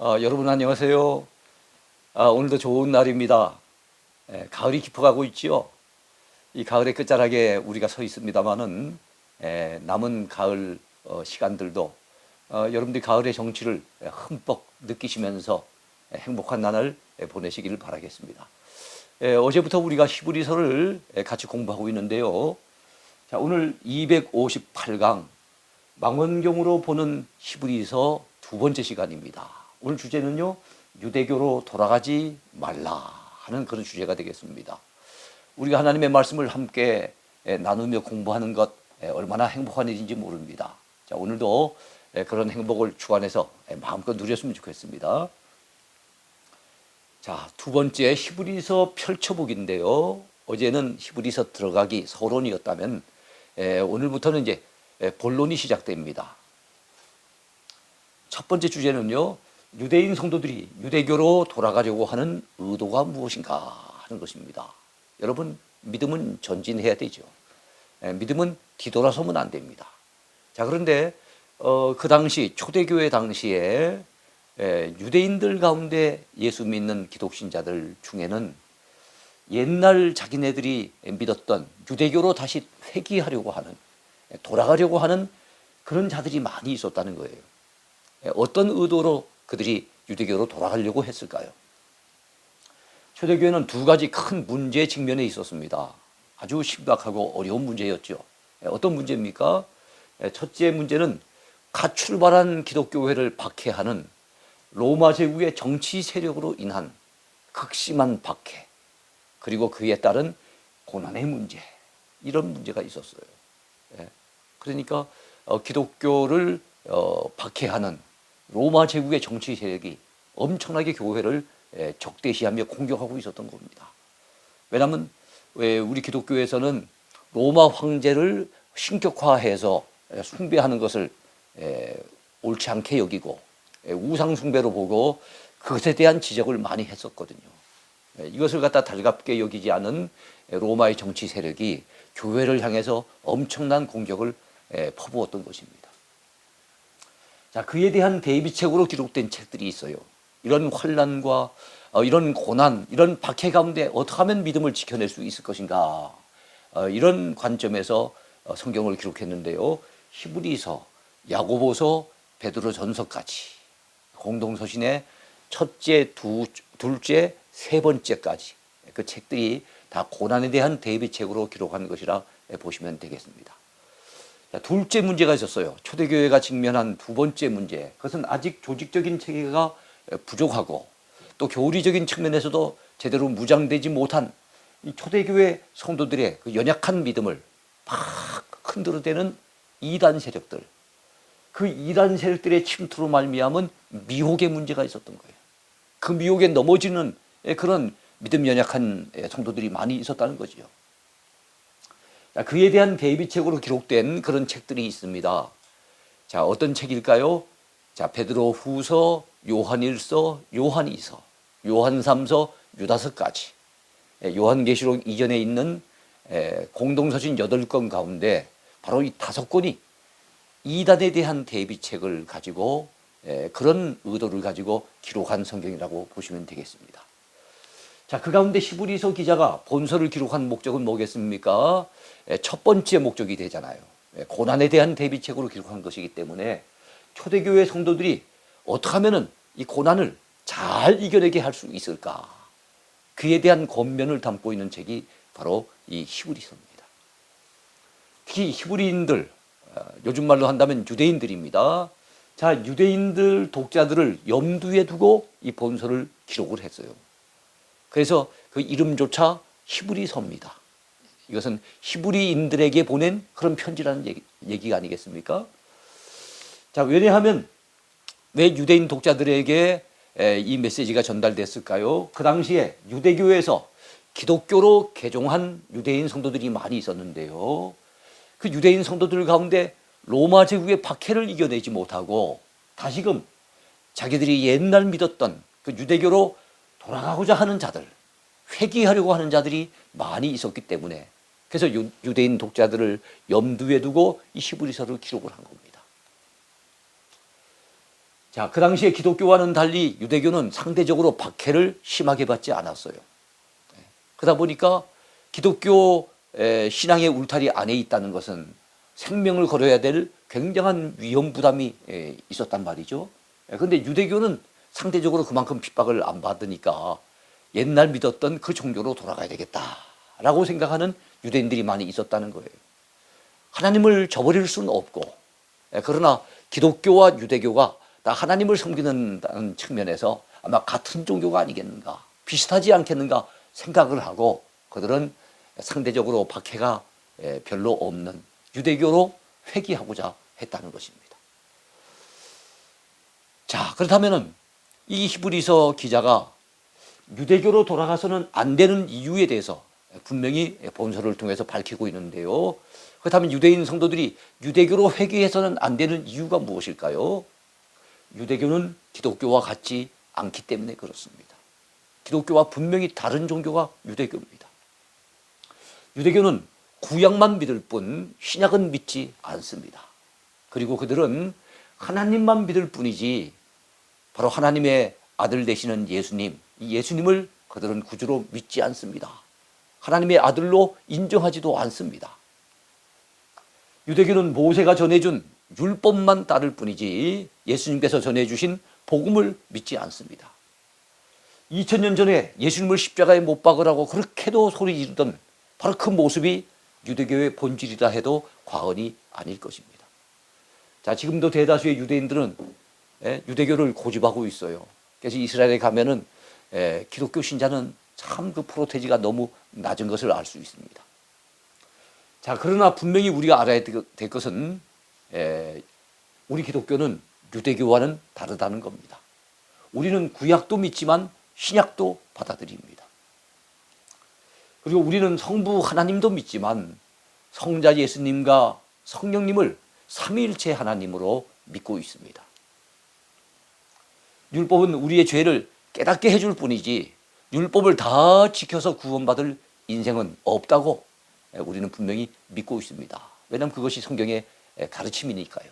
여러분 안녕하세요. 오늘도 좋은 날입니다. 가을이 깊어가고 있지요. 이 가을의 끝자락에 우리가 서 있습니다마는 남은 가을 시간들도 여러분들이 가을의 정취를 흠뻑 느끼시면서 행복한 날을 보내시기를 바라겠습니다. 어제부터 우리가 히브리서를 같이 공부하고 있는데요. 자, 오늘 258강 망원경으로 보는 히브리서 두 번째 시간입니다. 오늘 주제는요, 유대교로 돌아가지 말라 하는 그런 주제가 되겠습니다. 우리가 하나님의 말씀을 함께 나누며 공부하는 것 얼마나 행복한 일인지 모릅니다. 자, 오늘도 그런 행복을 주 안에서 마음껏 누렸으면 좋겠습니다. 자, 두 번째 히브리서 펼쳐보기인데요. 어제는 히브리서 들어가기 서론이었다면 오늘부터는 이제 본론이 시작됩니다. 첫 번째 주제는요, 유대인 성도들이 유대교로 돌아가려고 하는 의도가 무엇인가 하는 것입니다. 여러분, 믿음은 전진해야 되죠. 믿음은 뒤돌아서면 안 됩니다. 자, 그런데 그 당시 초대교회 당시에 유대인들 가운데 예수 믿는 기독신자들 중에는 옛날 자기네들이 믿었던 유대교로 다시 회귀하려고 하는, 돌아가려고 하는 그런 자들이 많이 있었다는 거예요. 어떤 의도로 그들이 유대교로 돌아가려고 했을까요? 초대교회는 두 가지 큰 문제에 직면해 있었습니다. 아주 심각하고 어려운 문제였죠. 어떤 문제입니까? 첫째 문제는 갓 출발한 기독교회를 박해하는 로마 제국의 정치 세력으로 인한 극심한 박해, 그리고 그에 따른 고난의 문제, 이런 문제가 있었어요. 그러니까 기독교를 박해하는 로마 제국의 정치 세력이 엄청나게 교회를 적대시하며 공격하고 있었던 겁니다. 왜냐하면 우리 기독교에서는 로마 황제를 신격화해서 숭배하는 것을 옳지 않게 여기고 우상 숭배로 보고 그것에 대한 지적을 많이 했었거든요. 이것을 갖다 달갑게 여기지 않은 로마의 정치 세력이 교회를 향해서 엄청난 공격을 퍼부었던 것입니다. 자, 그에 대한 대비책으로 기록된 책들이 있어요. 이런 환난과 이런 고난, 이런 박해 가운데 어떻게 하면 믿음을 지켜낼 수 있을 것인가, 이런 관점에서 성경을 기록했는데요. 히브리서, 야고보서, 베드로전서까지 공동서신의 첫째, 둘째, 세 번째까지 그 책들이 다 고난에 대한 대비책으로 기록한 것이라 보시면 되겠습니다. 자, 둘째 문제가 있었어요. 초대교회가 직면한 두 번째 문제. 그것은 아직 조직적인 체계가 부족하고 또 교리적인 측면에서도 제대로 무장되지 못한 이 초대교회 성도들의 그 연약한 믿음을 막 흔들어대는 이단 세력들. 그 이단 세력들의 침투로 말미암은 미혹의 문제가 있었던 거예요. 그 미혹에 넘어지는 그런 믿음 연약한 성도들이 많이 있었다는 거죠. 그에 대한 대비책으로 기록된 그런 책들이 있습니다. 자, 어떤 책일까요? 자, 베드로후서, 요한일서, 요한이서, 요한삼서, 유다서까지 요한계시록 이전에 있는 공동서신 8권 가운데 바로 이 5권이 이단에 대한 대비책을 가지고 그런 의도를 가지고 기록한 성경이라고 보시면 되겠습니다. 자, 그 가운데 히브리서 기자가 본서를 기록한 목적은 뭐겠습니까? 첫 번째 목적이 되잖아요. 고난에 대한 대비책으로 기록한 것이기 때문에 초대교회 성도들이 어떻게 하면은 이 고난을 잘 이겨내게 할 수 있을까? 그에 대한 권면을 담고 있는 책이 바로 이 히브리서입니다. 특히 히브리인들, 요즘 말로 한다면 유대인들입니다. 자, 유대인들 독자들을 염두에 두고 이 본서를 기록을 했어요. 그래서 그 이름조차 히브리서입니다. 이것은 히브리인들에게 보낸 그런 편지라는 얘기가 아니겠습니까? 자, 왜냐하면 왜 유대인 독자들에게 이 메시지가 전달됐을까요? 그 당시에 유대교에서 기독교로 개종한 유대인 성도들이 많이 있었는데요. 그 유대인 성도들 가운데 로마 제국의 박해를 이겨내지 못하고 다시금 자기들이 옛날 믿었던 그 유대교로 돌아가고자 하는 자들, 회귀하려고 하는 자들이 많이 있었기 때문에 그래서 유대인 독자들을 염두에 두고 이 히브리서를 기록을 한 겁니다. 자, 그 당시에 기독교와는 달리 유대교는 상대적으로 박해를 심하게 받지 않았어요. 그러다 보니까 기독교 신앙의 울타리 안에 있다는 것은 생명을 걸어야 될 굉장한 위험 부담이 있었단 말이죠. 그런데 유대교는 상대적으로 그만큼 핍박을 안 받으니까 옛날 믿었던 그 종교로 돌아가야 되겠다라고 생각하는 유대인들이 많이 있었다는 거예요. 하나님을 저버릴 수는 없고, 그러나 기독교와 유대교가 다 하나님을 섬기는 측면에서 아마 같은 종교가 아니겠는가, 비슷하지 않겠는가 생각을 하고 그들은 상대적으로 박해가 별로 없는 유대교로 회귀하고자 했다는 것입니다. 자, 그렇다면은 이 히브리서 기자가 유대교로 돌아가서는 안 되는 이유에 대해서 분명히 본서를 통해서 밝히고 있는데요. 그렇다면 유대인 성도들이 유대교로 회귀해서는 안 되는 이유가 무엇일까요? 유대교는 기독교와 같지 않기 때문에 그렇습니다. 기독교와 분명히 다른 종교가 유대교입니다. 유대교는 구약만 믿을 뿐 신약은 믿지 않습니다. 그리고 그들은 하나님만 믿을 뿐이지 바로 하나님의 아들 되시는 예수님, 이 예수님을 그들은 구주로 믿지 않습니다. 하나님의 아들로 인정하지도 않습니다. 유대교는 모세가 전해준 율법만 따를 뿐이지 예수님께서 전해주신 복음을 믿지 않습니다. 2000년 전에 예수님을 십자가에 못 박으라고 그렇게도 소리 지르던 바로 그 모습이 유대교의 본질이라 해도 과언이 아닐 것입니다. 자, 지금도 대다수의 유대인들은 유대교를 고집하고 있어요. 그래서 이스라엘에 가면은 기독교 신자는 참 그 프로테지가 너무 낮은 것을 알 수 있습니다. 자, 그러나 분명히 우리가 알아야 될 것은 우리 기독교는 유대교와는 다르다는 겁니다. 우리는 구약도 믿지만 신약도 받아들입니다. 그리고 우리는 성부 하나님도 믿지만 성자 예수님과 성령님을 삼위일체 하나님으로 믿고 있습니다. 율법은 우리의 죄를 깨닫게 해줄 뿐이지 율법을 다 지켜서 구원받을 인생은 없다고 우리는 분명히 믿고 있습니다. 왜냐하면 그것이 성경의 가르침이니까요.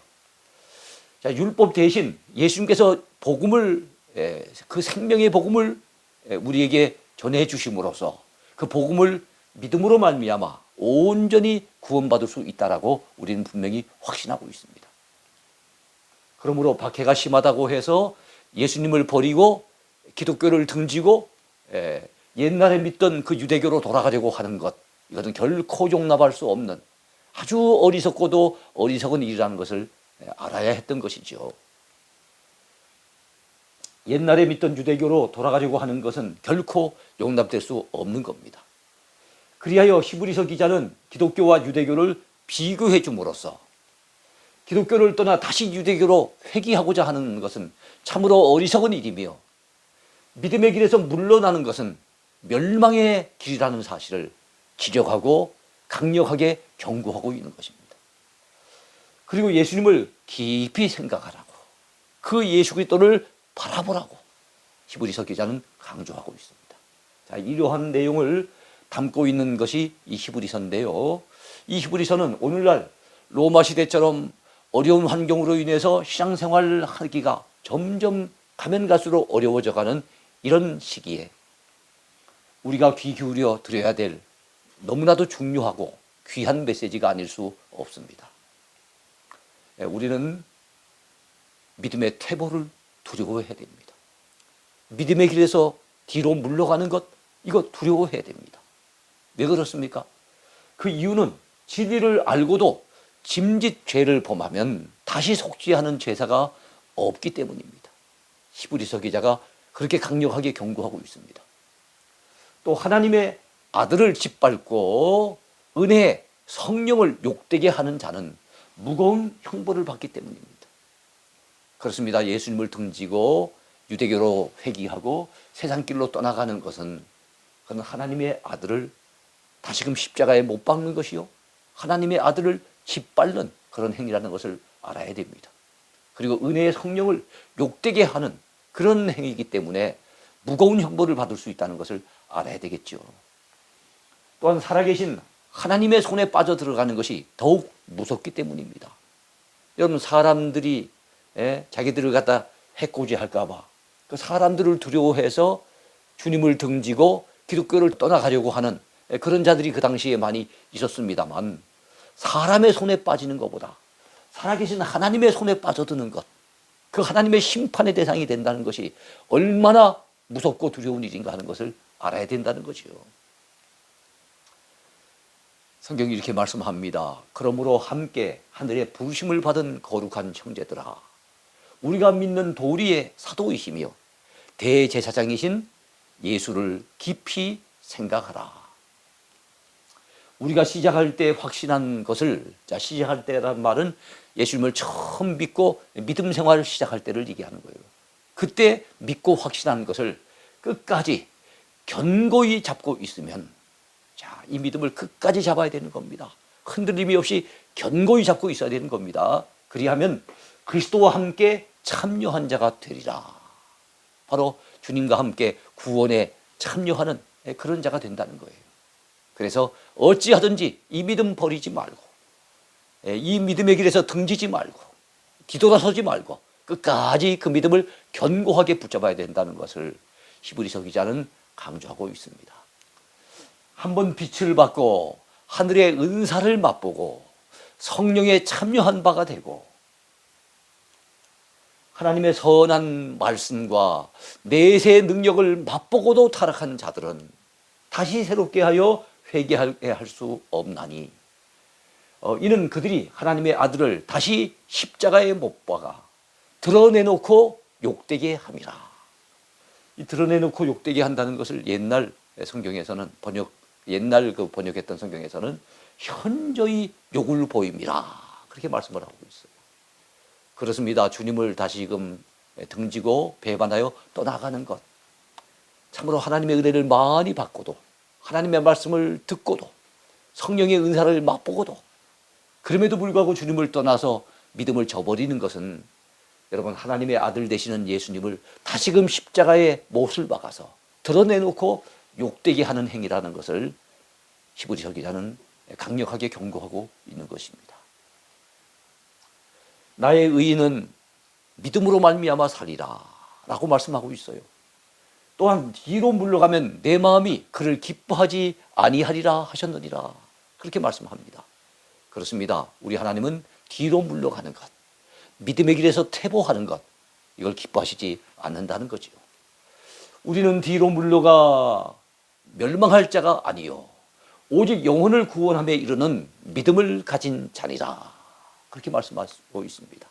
자, 율법 대신 예수님께서 복음을, 그 생명의 복음을 우리에게 전해 주심으로써 그 복음을 믿음으로 말미암아 온전히 구원받을 수 있다라고 우리는 분명히 확신하고 있습니다. 그러므로 박해가 심하다고 해서 예수님을 버리고 기독교를 등지고 옛날에 믿던 그 유대교로 돌아가려고 하는 것, 이것은 결코 용납할 수 없는 아주 어리석고도 어리석은 일이라는 것을 알아야 했던 것이죠. 옛날에 믿던 유대교로 돌아가려고 하는 것은 결코 용납될 수 없는 겁니다. 그리하여 히브리서 기자는 기독교와 유대교를 비교해 줌으로써 기독교를 떠나 다시 유대교로 회귀하고자 하는 것은 참으로 어리석은 일이며 믿음의 길에서 물러나는 것은 멸망의 길이라는 사실을 지적하고 강력하게 경고하고 있는 것입니다. 그리고 예수님을 깊이 생각하라고, 그 예수 그리스도를 바라보라고 히브리서 기자는 강조하고 있습니다. 자, 이러한 내용을 담고 있는 것이 이 히브리서인데요. 이 히브리서는 오늘날 로마 시대처럼 어려운 환경으로 인해서 신앙생활을 하기가 점점 가면 갈수록 어려워져가는 이런 시기에 우리가 귀 기울여 드려야 될 너무나도 중요하고 귀한 메시지가 아닐 수 없습니다. 우리는 믿음의 퇴보를 두려워해야 됩니다. 믿음의 길에서 뒤로 물러가는 것, 이거 두려워해야 됩니다. 왜 그렇습니까? 그 이유는 진리를 알고도 짐짓 죄를 범하면 다시 속죄하는 제사가 없기 때문입니다. 히브리서 기자가 그렇게 강력하게 경고하고 있습니다. 또 하나님의 아들을 짓밟고 은혜의 성령을 욕되게 하는 자는 무거운 형벌을 받기 때문입니다. 그렇습니다. 예수님을 등지고 유대교로 회귀하고 세상길로 떠나가는 것은 그는 하나님의 아들을 다시금 십자가에 못 박는 것이요, 하나님의 아들을 짓밟는 그런 행위라는 것을 알아야 됩니다. 그리고 은혜의 성령을 욕되게 하는 그런 행위이기 때문에 무거운 형벌을 받을 수 있다는 것을 알아야 되겠죠. 또한 살아계신 하나님의 손에 빠져 들어가는 것이 더욱 무섭기 때문입니다. 여러분, 사람들이 자기들을 갖다 해코지 할까봐 그 사람들을 두려워해서 주님을 등지고 기독교를 떠나가려고 하는 그런 자들이 그 당시에 많이 있었습니다만, 사람의 손에 빠지는 것보다 살아계신 하나님의 손에 빠져드는 것, 그 하나님의 심판의 대상이 된다는 것이 얼마나 무섭고 두려운 일인가 하는 것을 알아야 된다는 거지요. 성경이 이렇게 말씀합니다. 그러므로 함께 하늘의 부르심을 받은 거룩한 형제들아, 우리가 믿는 도리의 사도이시며 대제사장이신 예수를 깊이 생각하라. 우리가 시작할 때 확신한 것을, 시작할 때란 말은 예수님을 처음 믿고 믿음 생활을 시작할 때를 얘기하는 거예요. 그때 믿고 확신한 것을 끝까지 견고히 잡고 있으면, 이 믿음을 끝까지 잡아야 되는 겁니다. 흔들림이 없이 견고히 잡고 있어야 되는 겁니다. 그리하면 그리스도와 함께 참여한 자가 되리라. 바로 주님과 함께 구원에 참여하는 그런 자가 된다는 거예요. 그래서 어찌하든지 이 믿음 버리지 말고, 이 믿음의 길에서 등지지 말고, 뒤돌아서지 말고 끝까지 그 믿음을 견고하게 붙잡아야 된다는 것을 히브리서 기자는 강조하고 있습니다. 한번 빛을 받고 하늘의 은사를 맛보고 성령에 참여한 바가 되고 하나님의 선한 말씀과 내세의 능력을 맛보고도 타락한 자들은 다시 새롭게 하여 회개하게 할 수 없나니, 이는 그들이 하나님의 아들을 다시 십자가에 못 박아 드러내놓고 욕되게 함이라. 이 드러내놓고 욕되게 한다는 것을 옛날 성경에서는 옛날 그 번역했던 성경에서는 현저히 욕을 보임이라, 그렇게 말씀을 하고 있어요. 그렇습니다. 주님을 다시금 등지고 배반하여 떠나가는 것, 참으로 하나님의 은혜를 많이 받고도, 하나님의 말씀을 듣고도, 성령의 은사를 맛보고도, 그럼에도 불구하고 주님을 떠나서 믿음을 저버리는 것은, 여러분, 하나님의 아들 되시는 예수님을 다시금 십자가에 못을 박아서 드러내놓고 욕되게 하는 행위라는 것을 히브리서 기자는 강력하게 경고하고 있는 것입니다. 나의 의인은 믿음으로 말미암아 살리라 라고 말씀하고 있어요. 또한 뒤로 물러가면 내 마음이 그를 기뻐하지 아니하리라 하셨느니라, 그렇게 말씀합니다. 그렇습니다. 우리 하나님은 뒤로 물러가는 것, 믿음의 길에서 퇴보하는 것, 이걸 기뻐하시지 않는다는 거지요. 우리는 뒤로 물러가 멸망할 자가 아니요 오직 영혼을 구원함에 이르는 믿음을 가진 자니라, 그렇게 말씀하고 있습니다.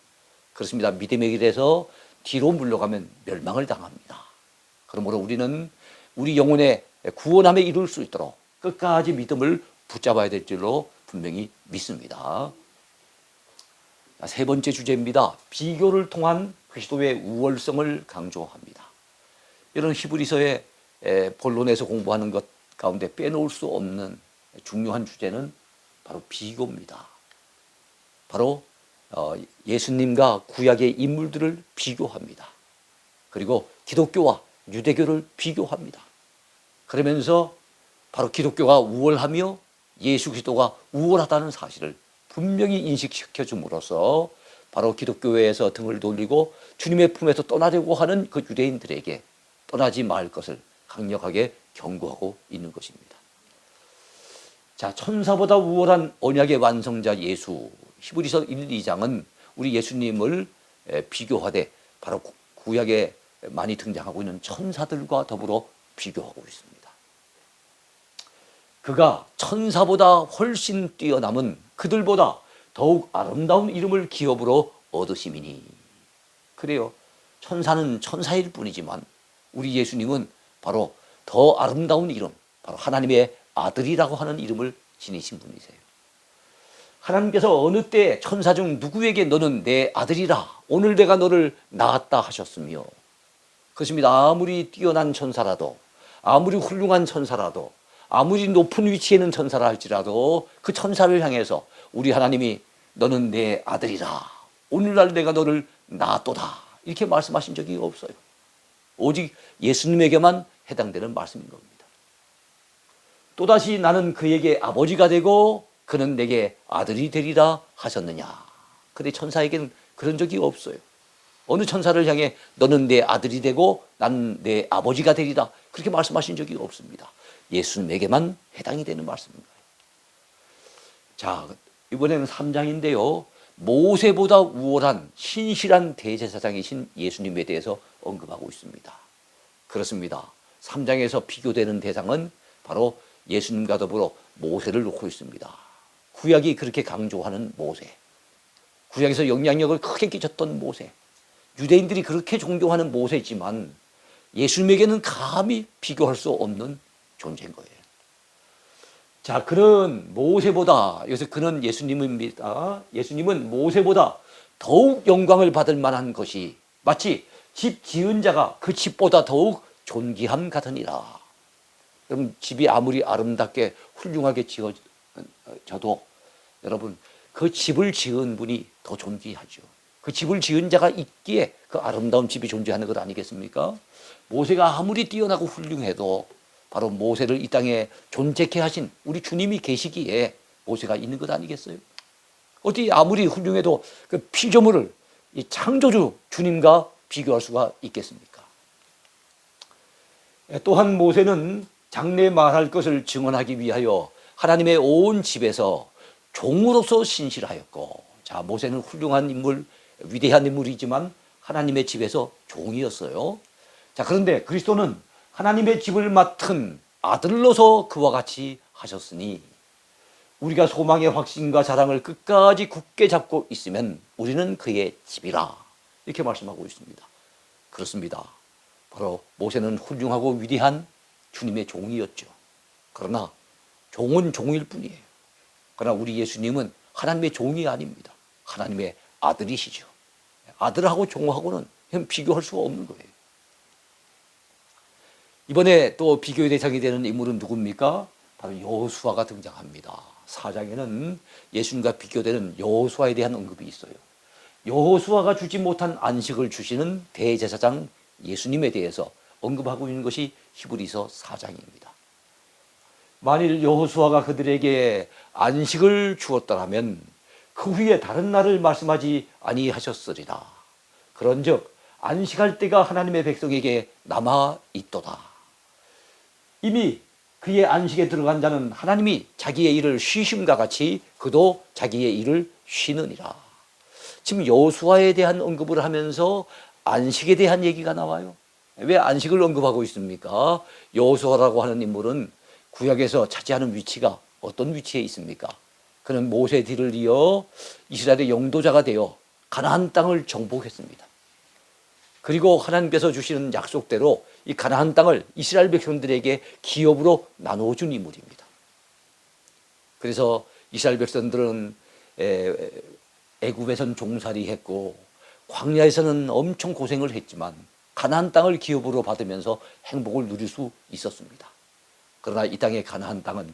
그렇습니다. 믿음의 길에서 뒤로 물러가면 멸망을 당합니다. 그러므로 우리는 우리 영혼의 구원함에 이룰 수 있도록 끝까지 믿음을 붙잡아야 될 줄로 분명히 믿습니다. 세 번째 주제입니다. 비교를 통한 그리스도의 우월성을 강조합니다. 이런 히브리서의 본론에서 공부하는 것 가운데 빼놓을 수 없는 중요한 주제는 바로 비교입니다. 바로 예수님과 구약의 인물들을 비교합니다. 그리고 기독교와 유대교를 비교합니다. 그러면서 바로 기독교가 우월하며 예수 그리스도가 우월하다는 사실을 분명히 인식시켜 줌으로써 바로 기독교회에서 등을 돌리고 주님의 품에서 떠나려고 하는 그 유대인들에게 떠나지 말 것을 강력하게 경고하고 있는 것입니다. 자, 천사보다 우월한 언약의 완성자 예수, 히브리서 1, 2장은 우리 예수님을 비교하되 바로 구약에 많이 등장하고 있는 천사들과 더불어 비교하고 있습니다. 그가 천사보다 훨씬 뛰어남은 그들보다 더욱 아름다운 이름을 기업으로 얻으심이니. 그래요. 천사는 천사일 뿐이지만 우리 예수님은 바로 더 아름다운 이름, 바로 하나님의 아들이라고 하는 이름을 지니신 분이세요. 하나님께서 어느 때 천사 중 누구에게 너는 내 아들이라, 오늘 내가 너를 낳았다 하셨으며, 그렇습니다. 아무리 뛰어난 천사라도, 아무리 훌륭한 천사라도, 아무리 높은 위치에 있는 천사라 할지라도 그 천사를 향해서 우리 하나님이 너는 내 아들이라, 오늘날 내가 너를 낳았도다, 이렇게 말씀하신 적이 없어요. 오직 예수님에게만 해당되는 말씀인 겁니다. 또다시 나는 그에게 아버지가 되고 그는 내게 아들이 되리라 하셨느냐. 근데 천사에게는 그런 적이 없어요. 어느 천사를 향해 너는 내 아들이 되고 나는 내 아버지가 되리라 그렇게 말씀하신 적이 없습니다. 예수님에게만 해당이 되는 말씀입니다. 자, 이번에는 3장인데요. 모세보다 우월한 신실한 대제사장이신 예수님에 대해서 언급하고 있습니다. 그렇습니다. 3장에서 비교되는 대상은 바로 예수님과 더불어 모세를 놓고 있습니다. 구약이 그렇게 강조하는 모세, 구약에서 영향력을 크게 끼쳤던 모세, 유대인들이 그렇게 존경하는 모세지만 예수님에게는 감히 비교할 수 없는 존재인 거예요. 자, 그는 모세보다, 여기서 그는 예수님입니다. 예수님은 모세보다 더욱 영광을 받을 만한 것이 마치 집 지은 자가 그 집보다 더욱 존귀함 같으니라. 그럼 집이 아무리 아름답게 훌륭하게 지어져도 여러분 그 집을 지은 분이 더 존귀하죠. 그 집을 지은 자가 있기에 그 아름다운 집이 존재하는 것 아니겠습니까? 모세가 아무리 뛰어나고 훌륭해도 바로 모세를 이 땅에 존재케 하신 우리 주님이 계시기에 모세가 있는 것 아니겠어요? 어디 아무리 훌륭해도 그 피조물을 이 창조주 주님과 비교할 수가 있겠습니까? 또한 모세는 장래 말할 것을 증언하기 위하여 하나님의 온 집에서 종으로서 신실하였고, 자, 모세는 훌륭한 인물, 위대한 인물이지만 하나님의 집에서 종이었어요. 자, 그런데 그리스도는 하나님의 집을 맡은 아들로서 그와 같이 하셨으니 우리가 소망의 확신과 자랑을 끝까지 굳게 잡고 있으면 우리는 그의 집이라 이렇게 말씀하고 있습니다. 그렇습니다. 바로 모세는 훌륭하고 위대한 주님의 종이었죠. 그러나 종은 종일 뿐이에요. 그러나 우리 예수님은 하나님의 종이 아닙니다. 하나님의 아들이시죠. 아들하고 종하고는 비교할 수가 없는 거예요. 이번에 또 비교의 대상이 되는 인물은 누굽니까? 바로 여호수아가 등장합니다. 4장에는 예수님과 비교되는 여호수아에 대한 언급이 있어요. 여호수아가 주지 못한 안식을 주시는 대제사장 예수님에 대해서 언급하고 있는 것이 히브리서 4장입니다. 만일 여호수아가 그들에게 안식을 주었더라면 그 후에 다른 날을 말씀하지 아니하셨으리라. 그런즉 안식할 때가 하나님의 백성에게 남아 있도다. 이미 그의 안식에 들어간 자는 하나님이 자기의 일을 쉬심과 같이 그도 자기의 일을 쉬느니라. 지금 여호수아에 대한 언급을 하면서 안식에 대한 얘기가 나와요. 왜 안식을 언급하고 있습니까? 여호수아라고 하는 인물은 구약에서 차지하는 위치가 어떤 위치에 있습니까? 그는 모세 뒤를 이어 이스라엘의 영도자가 되어 가나안 땅을 정복했습니다. 그리고 하나님께서 주시는 약속대로 이 가나안 땅을 이스라엘 백성들에게 기업으로 나눠준 인물입니다. 그래서 이스라엘 백성들은 애굽에서는 종살이했고 광야에서는 엄청 고생을 했지만 가나안 땅을 기업으로 받으면서 행복을 누릴 수 있었습니다. 그러나 이 땅의 가나안 땅은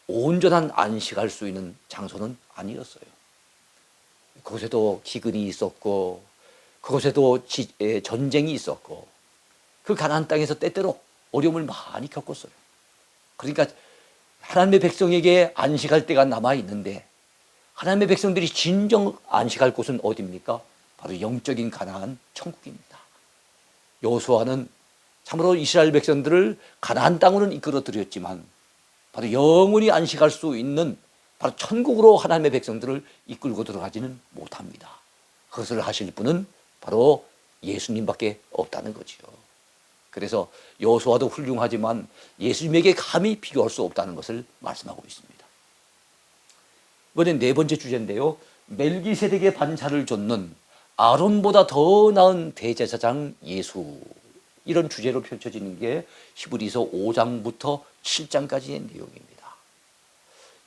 온전한 안식할 수 있는 장소는 아니었어요. 그곳에도 기근이 있었고 그곳에도 전쟁이 있었고 그 가나안 땅에서 때때로 어려움을 많이 겪었어요. 그러니까 하나님의 백성에게 안식할 때가 남아있는데 하나님의 백성들이 진정 안식할 곳은 어디입니까? 바로 영적인 가나안 천국입니다. 여호수아는 참으로 이스라엘 백성들을 가나안 땅으로는 이끌어 들였지만 바로 영원히 안식할 수 있는 바로 천국으로 하나님의 백성들을 이끌고 들어가지는 못합니다. 그것을 하실 분은 바로 예수님밖에 없다는 거죠. 그래서 여호수아도 훌륭하지만 예수님에게 감히 비교할 수 없다는 것을 말씀하고 있습니다. 이번엔 네 번째 주제인데요. 멜기세덱의 반차를 좇는 아론보다 더 나은 대제사장 예수, 이런 주제로 펼쳐지는 게 히브리서 5장부터 7장까지의 내용입니다.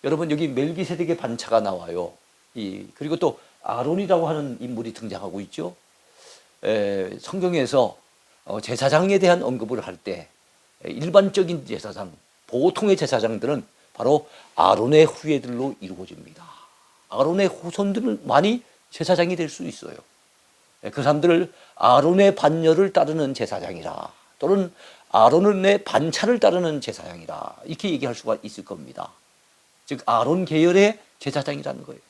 여러분, 여기 멜기세덱의 반차가 나와요. 그리고 또 아론이라고 하는 인물이 등장하고 있죠. 성경에서 제사장에 대한 언급을 할 때 일반적인 제사장, 보통의 제사장들은 바로 아론의 후예들로 이루어집니다. 아론의 후손들만이 제사장이 될 수 있어요. 그 사람들을 아론의 반열을 따르는 제사장이라, 또는 아론의 반차를 따르는 제사장이라, 이렇게 얘기할 수가 있을 겁니다. 즉 아론 계열의 제사장이라는 거예요.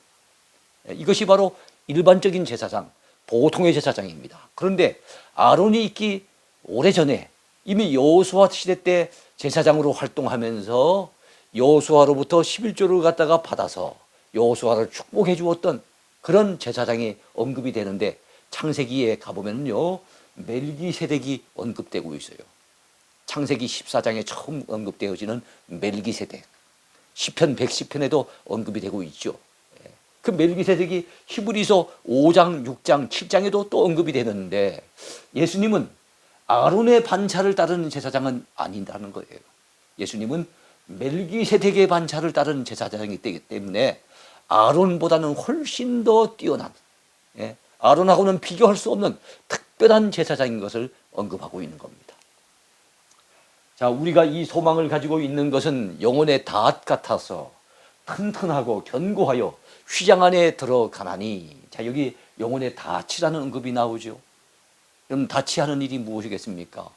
이것이 바로 일반적인 제사장, 보통의 제사장입니다. 그런데 아론이 있기 오래전에 이미 여호수아 시대 때 제사장으로 활동하면서 여호수아로부터 11조를 갖다가 받아서 여호수아를 축복해 주었던 그런 제사장이 언급이 되는데, 창세기에 가보면요 멜기세덱이 언급되고 있어요. 창세기 14장에 처음 언급되어지는 멜기세덱, 시편 110편에도 언급이 되고 있죠. 그 멜기세덱이 히브리서 5장, 6장, 7장에도 또 언급이 되는데, 예수님은 아론의 반차를 따르는 제사장은 아니라는 거예요. 예수님은 멜기세덱의 반차를 따르는 제사장이기 때문에 아론보다는 훨씬 더 뛰어난, 아론하고는 비교할 수 없는 특별한 제사장인 것을 언급하고 있는 겁니다. 자, 우리가 이 소망을 가지고 있는 것은 영혼의 닷 같아서 튼튼하고 견고하여 휘장 안에 들어가나니. 자, 여기 영혼의 닷이라는 언급이 나오죠. 여러분, 닷이 하는 일이 무엇이겠습니까?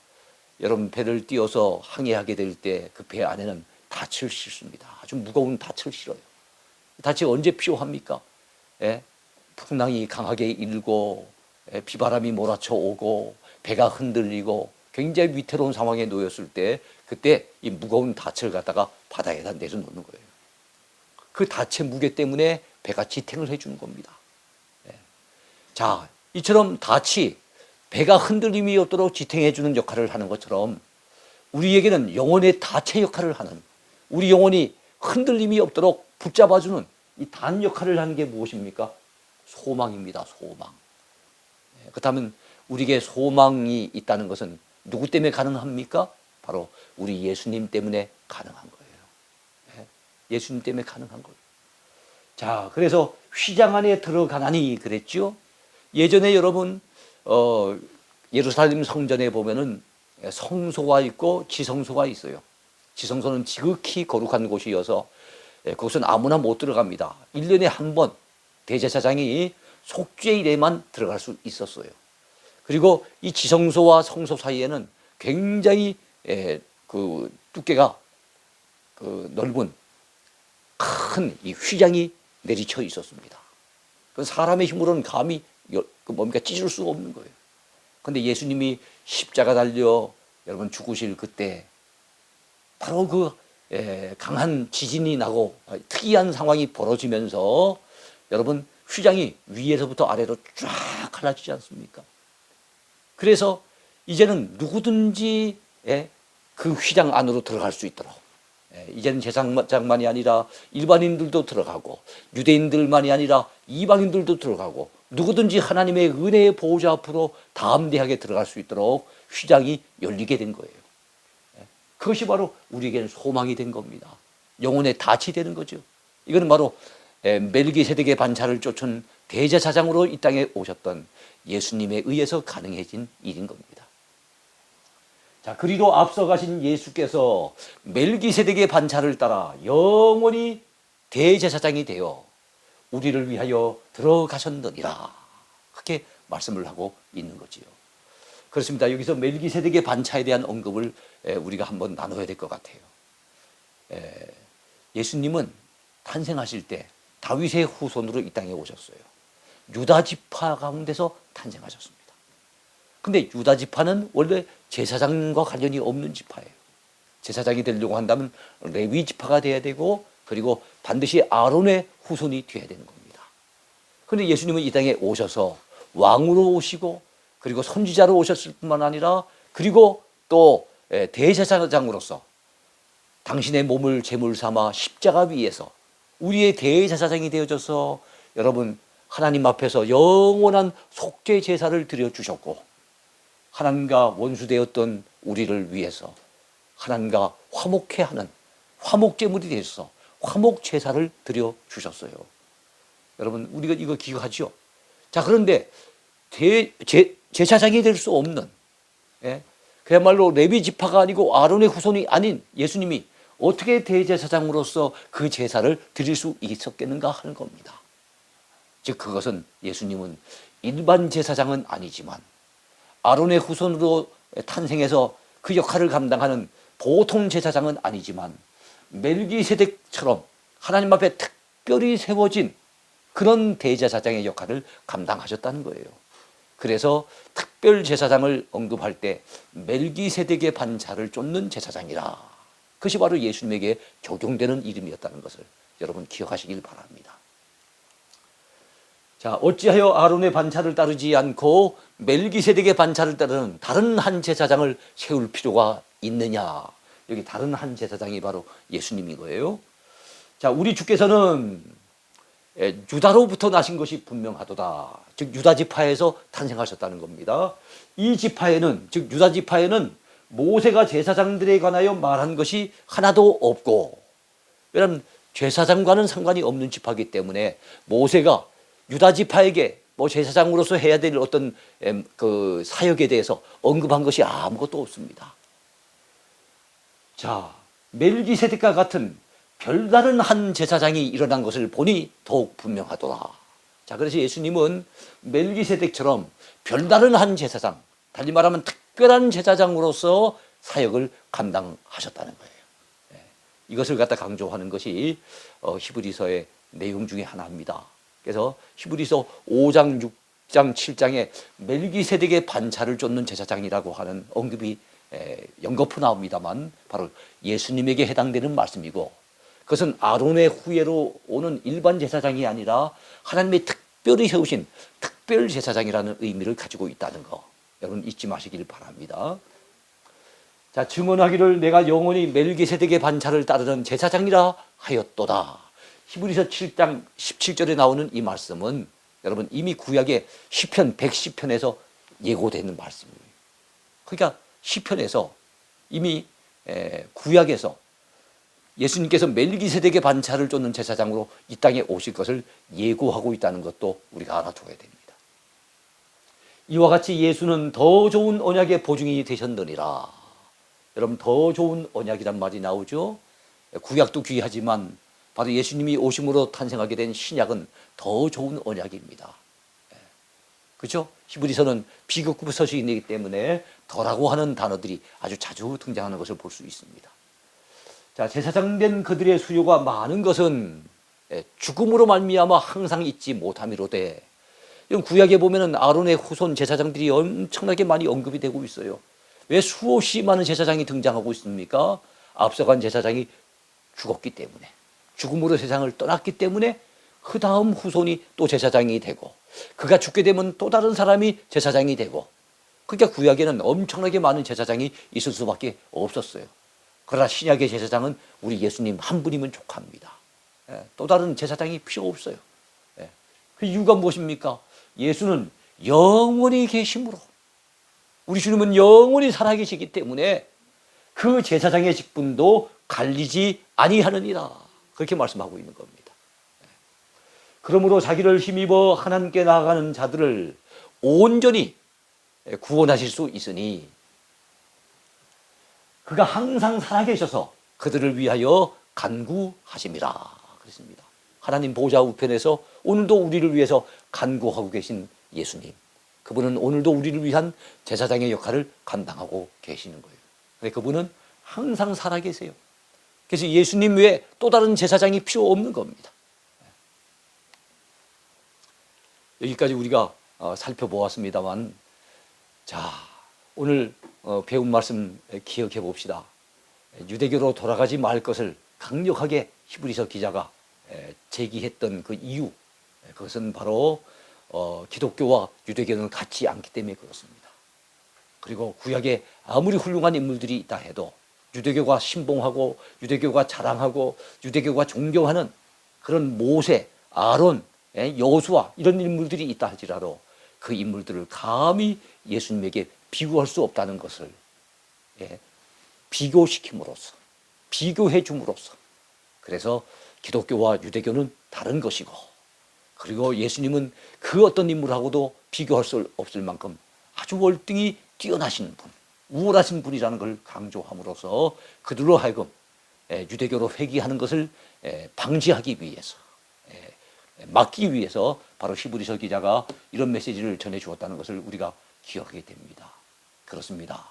여러분, 배를 띄워서 항해하게 될 때 그 배 안에는 닻을 싣습니다. 아주 무거운 닻을 실어요. 닻이 언제 필요합니까? 풍랑이 강하게 일고, 비바람이 몰아쳐 오고, 배가 흔들리고 굉장히 위태로운 상황에 놓였을 때, 그때 이 무거운 닻을 갖다가 바다에다 내려놓는 거예요. 그 닻의 무게 때문에 배가 지탱을 해주는 겁니다. 자, 이처럼 닻이 배가 흔들림이 없도록 지탱해주는 역할을 하는 것처럼, 우리에게는 영혼의 닻의 역할을 하는, 우리 영혼이 흔들림이 없도록 붙잡아주는 이 단 역할을 하는 게 무엇입니까? 소망입니다. 소망. 그렇다면 우리에게 소망이 있다는 것은 누구 때문에 가능합니까? 바로 우리 예수님 때문에 가능한 거예요. 예수님 때문에 가능한 거예요. 자, 그래서 휘장 안에 들어가나니 그랬죠. 예전에 여러분 예루살렘 성전에 보면은 성소가 있고 지성소가 있어요. 지성소는 지극히 거룩한 곳이어서 그것은 아무나 못 들어갑니다. 1년에 한 번 대제사장이 속죄일에만 들어갈 수 있었어요. 그리고 이 지성소와 성소 사이에는 굉장히 그 두께가 넓은 큰 이 휘장이 내리쳐 있었습니다. 그 사람의 힘으로는 감히 뭡니까 찢을 수가 없는 거예요. 그런데 예수님이 십자가 달려 여러분 죽으실 그때 바로 그 강한 지진이 나고 특이한 상황이 벌어지면서 여러분 휘장이 위에서부터 아래로 쫙 갈라지지 않습니까? 그래서 이제는 누구든지 그 휘장 안으로 들어갈 수 있도록, 이제는 제사장만이 아니라 일반인들도 들어가고 유대인들만이 아니라 이방인들도 들어가고 누구든지 하나님의 은혜의 보호자 앞으로 담대하게 들어갈 수 있도록 휘장이 열리게 된 거예요. 그것이 바로 우리에게는 소망이 된 겁니다. 영혼의 닻이 되는 거죠. 이거는 바로 멜기세덱의 반차를 쫓은 대제사장으로 이 땅에 오셨던 예수님에 의해서 가능해진 일인 겁니다. 자, 그리로 앞서 가신 예수께서 멜기세덱의 반차를 따라 영원히 대제사장이 되어 우리를 위하여 들어가셨느니라, 그렇게 말씀을 하고 있는 거지요. 그렇습니다. 여기서 멜기세덱의 반차에 대한 언급을 우리가 한번 나눠야 될 것 같아요. 예수님은 탄생하실 때 다윗의 후손으로 이 땅에 오셨어요. 유다 지파 가운데서 탄생하셨습니다. 근데 유다 지파는 원래 제사장과 관련이 없는 지파예요. 제사장이 되려고 한다면 레위 지파가 돼야 되고, 그리고 반드시 아론의 후손이 되어야 되는 겁니다. 그런데 예수님은 이 땅에 오셔서 왕으로 오시고, 그리고 선지자로 오셨을 뿐만 아니라, 그리고 또 대제사장으로서 당신의 몸을 제물 삼아 십자가 위에서 우리의 대제사장이 되어져서 여러분 하나님 앞에서 영원한 속죄 제사를 드려주셨고, 하나님과 원수되었던 우리를 위해서 하나님과 화목해 하는 화목제물이 되어서 화목제사를 드려주셨어요. 여러분 우리가 이거 기억하죠? 자, 그런데 제사장이 될 수 없는, 그야말로 레위 지파가 아니고 아론의 후손이 아닌 예수님이 어떻게 대제사장으로서 그 제사를 드릴 수 있었겠는가 하는 겁니다. 즉 그것은 예수님은 일반 제사장은 아니지만 아론의 후손으로 탄생해서 그 역할을 감당하는 보통 제사장은 아니지만 멜기세덱처럼 하나님 앞에 특별히 세워진 그런 대제사장의 역할을 감당하셨다는 거예요. 그래서 특별 제사장을 언급할 때 멜기세덱의 반차를 쫓는 제사장이라. 그것이 바로 예수님에게 적용되는 이름이었다는 것을 여러분 기억하시길 바랍니다. 자, 어찌하여 아론의 반차를 따르지 않고 멜기세덱의 반차를 따르는 다른 한 제사장을 세울 필요가 있느냐. 여기 다른 한 제사장이 바로 예수님인 거예요. 자, 우리 주께서는 유다로부터 나신 것이 분명하도다. 즉 유다 지파에서 탄생하셨다는 겁니다. 이 지파에는, 즉 유다 지파에는 모세가 제사장들에 관하여 말한 것이 하나도 없고, 왜냐하면 제사장과는 상관이 없는 지파이기 때문에 모세가 유다 지파에게 뭐 제사장으로서 해야 될 어떤 그 사역에 대해서 언급한 것이 아무것도 없습니다. 자, 멜기세덱과 같은 별다른 한 제사장이 일어난 것을 보니 더욱 분명하더라. 자, 그래서 예수님은 멜기세덱처럼 별다른 한 제사장, 달리 말하면 특별한 제사장으로서 사역을 감당하셨다는 거예요. 이것을 갖다 강조하는 것이 히브리서의 내용 중에 하나입니다. 그래서 히브리서 5장, 6장, 7장에 멜기세덱의 반차를 쫓는 제사장이라고 하는 언급이 연거푸 나옵니다만 바로 예수님에게 해당되는 말씀이고, 그것은 아론의 후예로 오는 일반 제사장이 아니라 하나님의 특별히 세우신 특별 제사장이라는 의미를 가지고 있다는 거 여러분 잊지 마시길 바랍니다. 자, 증언하기를 내가 영원히 멜기세덱의 반차를 따르는 제사장이라 하였도다. 히브리서 7장 17절에 나오는 이 말씀은 여러분 이미 구약의 시편 110편에서 예고되는 말씀이에요. 그러니까 시편에서 이미 구약에서 예수님께서 멜기세덱의 반차를 쫓는 제사장으로 이 땅에 오실 것을 예고하고 있다는 것도 우리가 알아둬야 됩니다. 이와 같이 예수는 더 좋은 언약의 보증이 되셨느니라. 여러분 더 좋은 언약이란 말이 나오죠. 구약도 귀하지만 바로 예수님이 오심으로 탄생하게 된 신약은 더 좋은 언약입니다. 그렇죠? 히브리서는 비교급 서식이기 때문에 더라고 하는 단어들이 아주 자주 등장하는 것을 볼 수 있습니다. 자, 제사장 된 그들의 수요가 많은 것은 죽음으로 말미암아 항상 잊지 못함이로되, 구약에 보면은 아론의 후손 제사장들이 엄청나게 많이 언급이 되고 있어요. 왜 수없이 많은 제사장이 등장하고 있습니까? 앞서간 제사장이 죽었기 때문에, 죽음으로 세상을 떠났기 때문에 그 다음 후손이 또 제사장이 되고, 그가 죽게 되면 또 다른 사람이 제사장이 되고, 그러니까 구약에는 엄청나게 많은 제사장이 있을 수밖에 없었어요. 그러나 신약의 제사장은 우리 예수님 한 분이면 족합니다. 또 다른 제사장이 필요 없어요. 그 이유가 무엇입니까? 예수는 영원히 계심으로, 우리 주님은 영원히 살아계시기 때문에 그 제사장의 직분도 갈리지 아니하느니라, 그렇게 말씀하고 있는 겁니다. 그러므로 자기를 힘입어 하나님께 나아가는 자들을 온전히 구원하실 수 있으니 그가 항상 살아계셔서 그들을 위하여 간구하심이라 그랬습니다. 하나님 보좌 우편에서 오늘도 우리를 위해서 간구하고 계신 예수님, 그분은 오늘도 우리를 위한 제사장의 역할을 감당하고 계시는 거예요. 그분은 항상 살아계세요. 그래서 예수님 외에 또 다른 제사장이 필요 없는 겁니다. 여기까지 우리가 살펴보았습니다만, 자, 오늘 배운 말씀 기억해 봅시다. 유대교로 돌아가지 말 것을 강력하게 히브리서 기자가 제기했던 그 이유, 그것은 바로 기독교와 유대교는 같지 않기 때문에 그렇습니다. 그리고 구약에 아무리 훌륭한 인물들이 있다 해도 유대교가 신봉하고 유대교가 자랑하고 유대교가 존경하는 그런 모세, 아론, 여호수아 이런 인물들이 있다 할지라도 그 인물들을 감히 예수님에게 비교할 수 없다는 것을 비교시킴으로써, 비교해 줌으로써, 그래서 기독교와 유대교는 다른 것이고, 그리고 예수님은 그 어떤 인물하고도 비교할 수 없을 만큼 아주 월등히 뛰어나신 분, 우월하신 분이라는 걸 강조함으로써 그들로 하여금 유대교로 회귀하는 것을 방지하기 위해서, 막기 위해서 바로 히브리서 기자가 이런 메시지를 전해 주었다는 것을 우리가 기억하게 됩니다. 그렇습니다.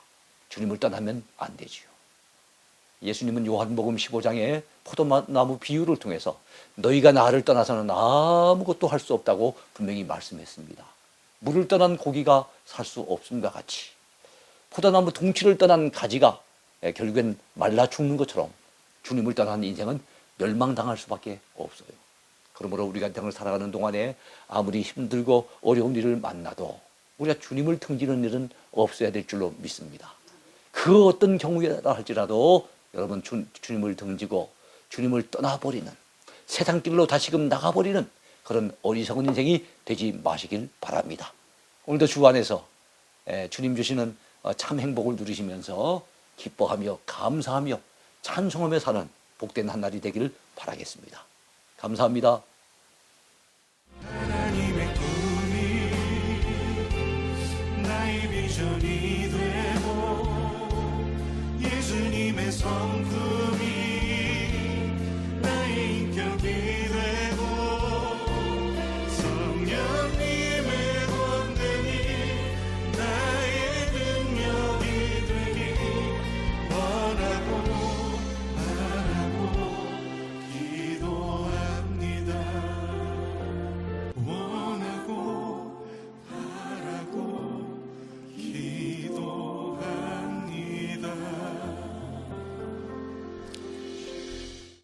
주님을 떠나면 안 되지요. 예수님은 요한복음 15장에 포도나무 비유를 통해서 너희가 나를 떠나서는 아무것도 할 수 없다고 분명히 말씀했습니다. 물을 떠난 고기가 살 수 없음과 같이 포도나무 둥치를 떠난 가지가 결국엔 말라 죽는 것처럼 주님을 떠난 인생은 멸망당할 수밖에 없어요. 그러므로 우리가 인생을 살아가는 동안에 아무리 힘들고 어려운 일을 만나도 우리가 주님을 등지는 일은 없어야 될 줄로 믿습니다. 그 어떤 경우라 할지라도 여러분 주님을 등지고 주님을 떠나버리는, 세상 길로 다시금 나가버리는 그런 어리석은 인생이 되지 마시길 바랍니다. 오늘도 주 안에서 주님 주시는 참 행복을 누리시면서 기뻐하며 감사하며 찬송하며 사는 복된 한 날이 되기를 바라겠습니다. 감사합니다. 하나님의 꿈이 나의 비전이 되고 예수님의 성품